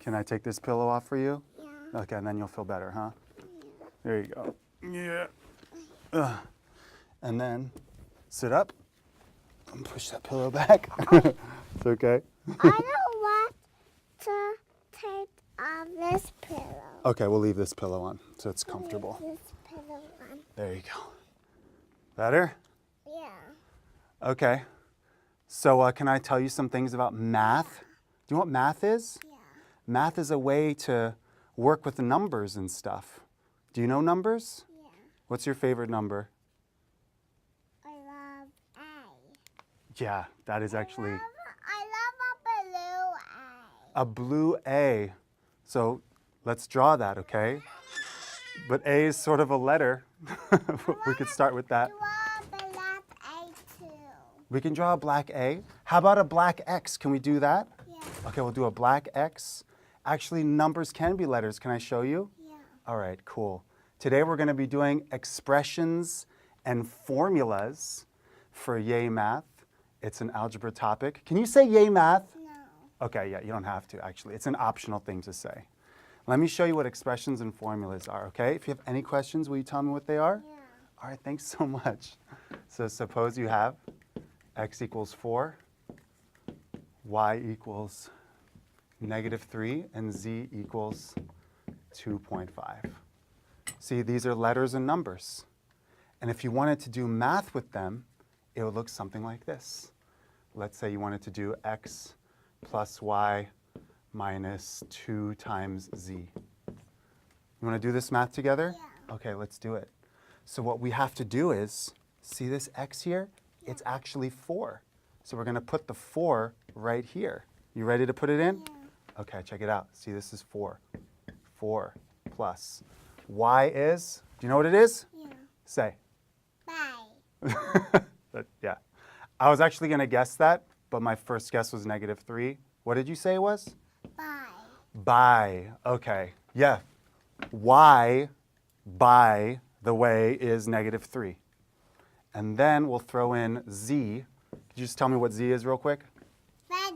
Can I take this pillow off for you? Yeah. Okay, and then you'll feel better, huh? Yeah. There you go. Yeah. And then sit up and push that pillow back. It's okay. I don't want to take off this pillow. Okay, we'll leave this pillow on so it's comfortable. Leave this pillow on. There you go. Better? Yeah. Okay. So can I tell you some things about math? Do you know what math is? Yeah. Math is a way to work with the numbers and stuff. Do you know numbers? Yeah. What's your favorite number? I love A. Yeah, that is actually I love a blue A. So let's draw that, okay? But A is sort of a letter. We could start with that. Draw a black A too. We can draw a black A. How about a black X? Can we do that? Yeah. Okay, we'll do a black X. Actually, numbers can be letters. Can I show you? Yeah. All right, cool. Today we're going to be doing expressions and formulas for Yay Math. It's an algebra topic. Can you say Yay Math? No. Okay, yeah, you don't have to actually. It's an optional thing to say. Let me show you what expressions and formulas are, okay? If you have any questions, will you tell me what they are? Yeah. All right, thanks so much. So suppose you have x equals 4, y equals -3, and z equals 2.5. See, these are letters and numbers. And if you wanted to do math with them, it would look something like this. Let's say you wanted to do x plus y minus 2 times z. You want to do this math together? Yeah. Okay, let's do it. So what we have to do is, see this x here? It's actually 4. So we're going to put the 4 right here. You ready to put it in? Yeah. Okay, check it out. See, this is 4. 4 plus. Y is, do you know what it is? Yeah. Say. Bye. Yeah. I was actually going to guess that, but my first guess was -3. What did you say it was? Bye. By. Okay. Yeah. Y, by the way, is -3. And then we'll throw in z. Could you just tell me what z is real quick? Bye.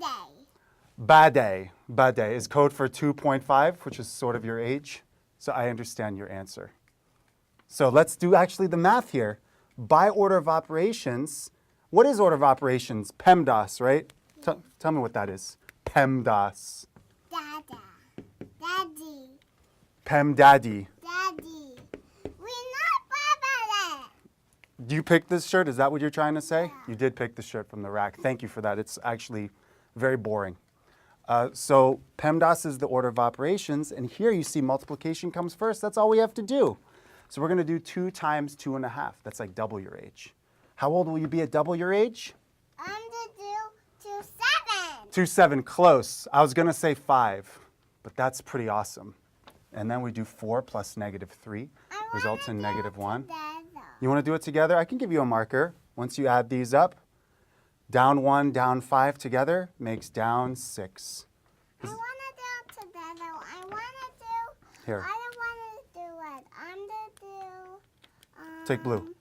Bade. Bade is code for 2.5, which is sort of your age. So I understand your answer. So let's do actually the math here. By order of operations, what is order of operations? PEMDAS, right? Tell me what that is. PEMDAS. Dada. Daddy. PEMDADDY. Daddy. We're not Baba. Do you pick this shirt? Is that what you're trying to say? Yeah. You did pick the shirt from the rack. Thank you for that. It's actually very boring. So PEMDAS is the order of operations, and here you see multiplication comes first. That's all we have to do. So we're going to do 2 times 2.5. That's like double your age. How old will you be at double your age? I'm to do 7. 2.7, close. I was going to say 5, but that's pretty awesome. And then we do 4 plus -3 results in -1. You want to do it together? I can give you a marker. Once you add these up, down 1, down 5 together makes down 6. I want to do it together. I want to do. Here. I don't want to do it. I'm to do. Take blue.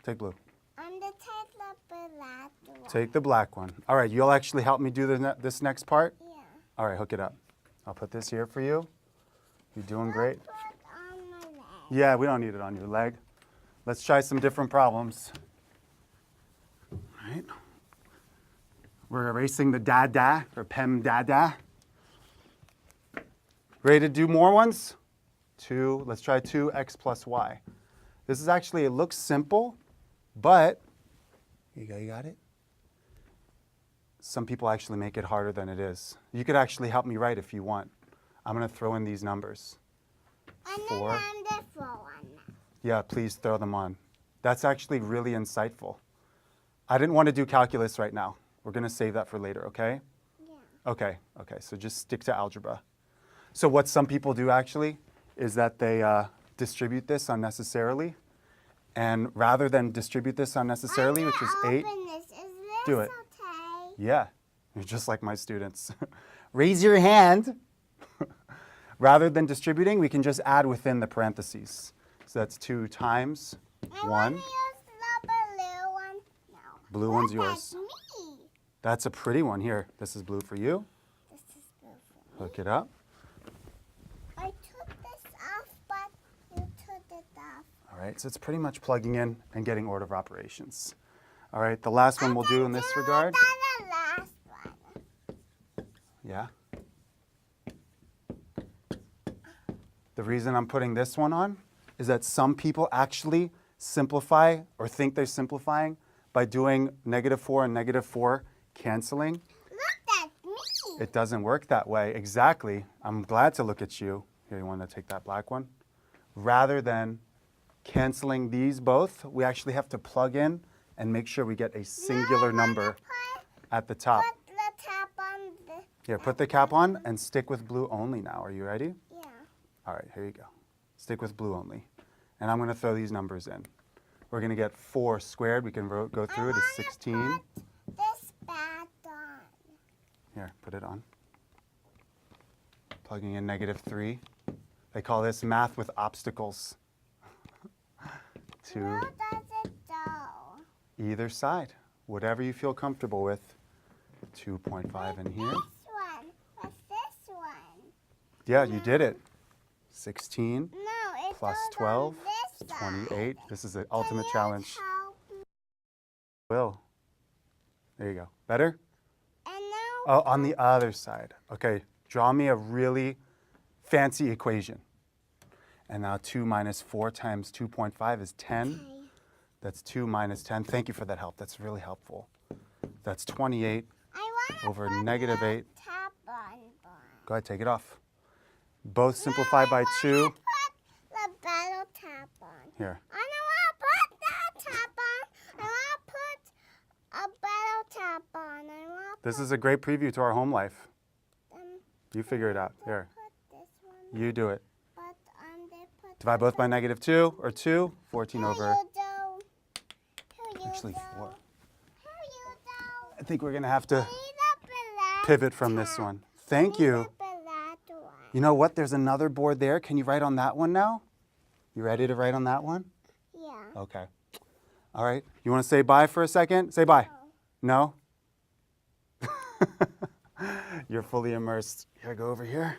Take blue. I'm to take the black one. Take the black one. All right, you'll actually help me do this next part? Yeah. All right, hook it up. I'll put this here for you. You're doing great. Put on my leg. Yeah, we don't need it on your leg. Let's try some different problems. All right. We're erasing the dada, or PEMDADA. Ready to do more ones? 2, let's try 2x plus y. This is actually, it looks simple, but, you got it? Some people actually make it harder than it is. You could actually help me write if you want. I'm going to throw in these numbers. And 4. then I'm the 4 one now. Yeah, please throw them on. That's actually really insightful. I didn't want to do calculus right now. We're going to save that for later, okay? Yeah. Okay, so just stick to algebra. So what some people do actually is that they distribute this unnecessarily. And rather than distribute this unnecessarily, which is 8, Is this do it. okay? Yeah, you're just like my students. Raise your hand. Rather than distributing, we can just add within the parentheses. So that's 2 times I 1. want to use the blue one. No. Blue one's Look, yours. That's me. That's a pretty one here. This is blue for you. This is blue for me. Hook it up. right, so it's pretty much plugging in and getting order of operations. All right, the last one we'll do in this regard. The last one. Yeah. The reason I'm putting this one on is that some people actually simplify or think they're simplifying by doing -4 and -4 canceling. Look at me. It doesn't work that way. Exactly. I'm glad to look at you. Here, you want to take that black one? Rather than canceling these both, we actually have to plug in and make sure we get a singular number at the top. Put the top on the. Here, put the cap on and stick with blue only now. Are you ready? Yeah. All right, here you go. Stick with blue only. And I'm going to throw these numbers in. We're going to get 4 squared. We can go through it as 16. Put this back on. Here, put it on. Plugging in -3. They call this math with obstacles. To Where does it go? either side, whatever you feel comfortable with. 2.5 in here. This one. What's this one? Yeah, you did it. 16 No, it plus goes 12 on this is side. 28. This is the Can ultimate you challenge. help me? Will. There you go. Better? And now Oh, on the other side. Okay, draw me a really fancy equation. And now 2 minus 4 times 2.5 is 10. okay. That's 2 minus 10. Thank you for that help. That's really helpful. That's 28 I want over put -8. the top on. Go ahead, take it off. Both simplify by 2. Put the bottle top on. Here. I don't want to put that top on. I want to put a bottle top on. I want to This is a great preview to our home life. put You figure it out. Here. Put this one. You do it. But they put. Divide both by -2 or 2. 14 over. Here you go. Here you Actually, go. 4. Here you go. I think we're going to have to Need a black pivot from this top. one. Thank Need you. a black one. You know what? There's another board there. Can you write on that one now? You ready to write on that one? Yeah. Okay. All right. You want to say bye for a second? Say bye. No? You're fully immersed. Here, go over here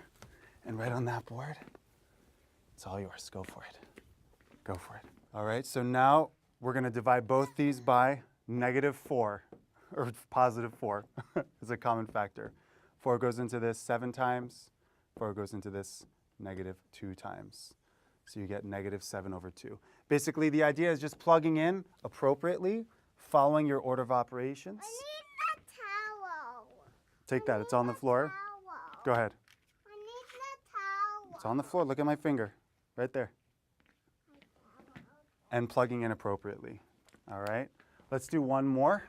and write on that board. It's all yours. Go for it. Go for it. All right. So now we're going to divide both these by -4 or +4 is a common factor. 4 goes into this 7 times. 4 goes into this -2 times. So you get -7 over 2. Basically, the idea is just plugging in appropriately, following your order of operations. I need the towel. Take that. It's on the floor. Towel. Go ahead. I need the towel. It's on the floor. Look at my finger. Right there. And plugging in appropriately. All right. Let's do one more.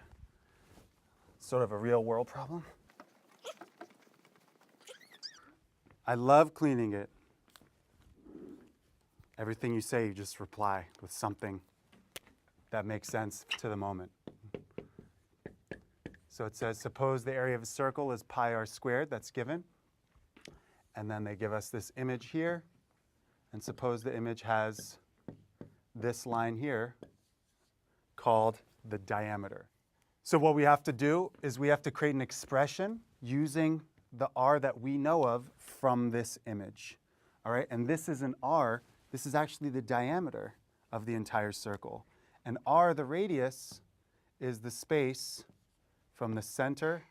Sort of a real world problem. I love cleaning it. Everything you say, you just reply with something that makes sense to the moment. So it says, suppose the area of a circle is pi r squared. That's given. And then they give us this image here. And suppose the image has this line here called the diameter. So what we have to do is we have to create an expression using the r that we know of from this image. All right, and this is an r. This is actually the diameter of the entire circle. And r, the radius, is the space from the center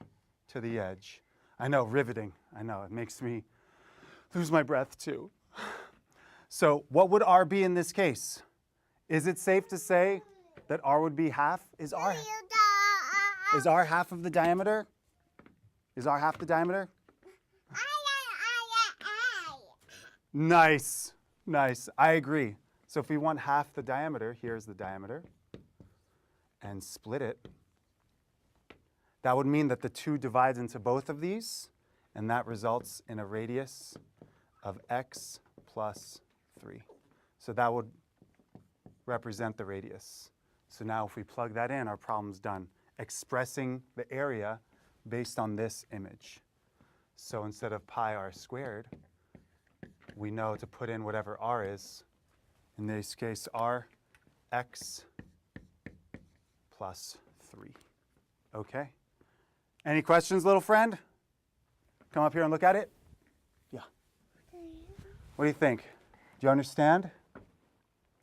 to the edge. I know, riveting. I know, it makes me lose my breath too. So what would r be in this case? Is it safe to say that r would be half? Is r half of the diameter? Is r half the diameter? Nice, nice. I agree. So if we want half the diameter, here's the diameter, and split it, that would mean that the 2 divides into both of these, and that results in a radius of x plus 3. So that would represent the radius. So now if we plug that in, our problem's done, expressing the area based on this image. So instead of pi r squared, we know to put in whatever r is. In this case, r x plus 3. Okay. Any questions, little friend? Come up here and look at it. Yeah. What do you think? Do you understand?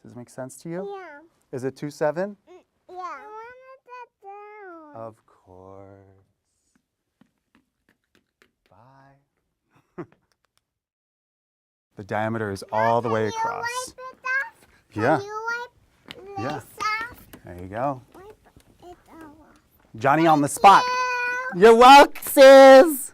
Does it make sense to you? Yeah. Is it 2, 7? Yeah. I wanted that down. Of course. Bye. The diameter is all the way across. Can you wipe it off? Yeah. Can you wipe Yeah. this off? There you go. Wipe it off. Johnny on the spot. Yeah. You're welcome, sis.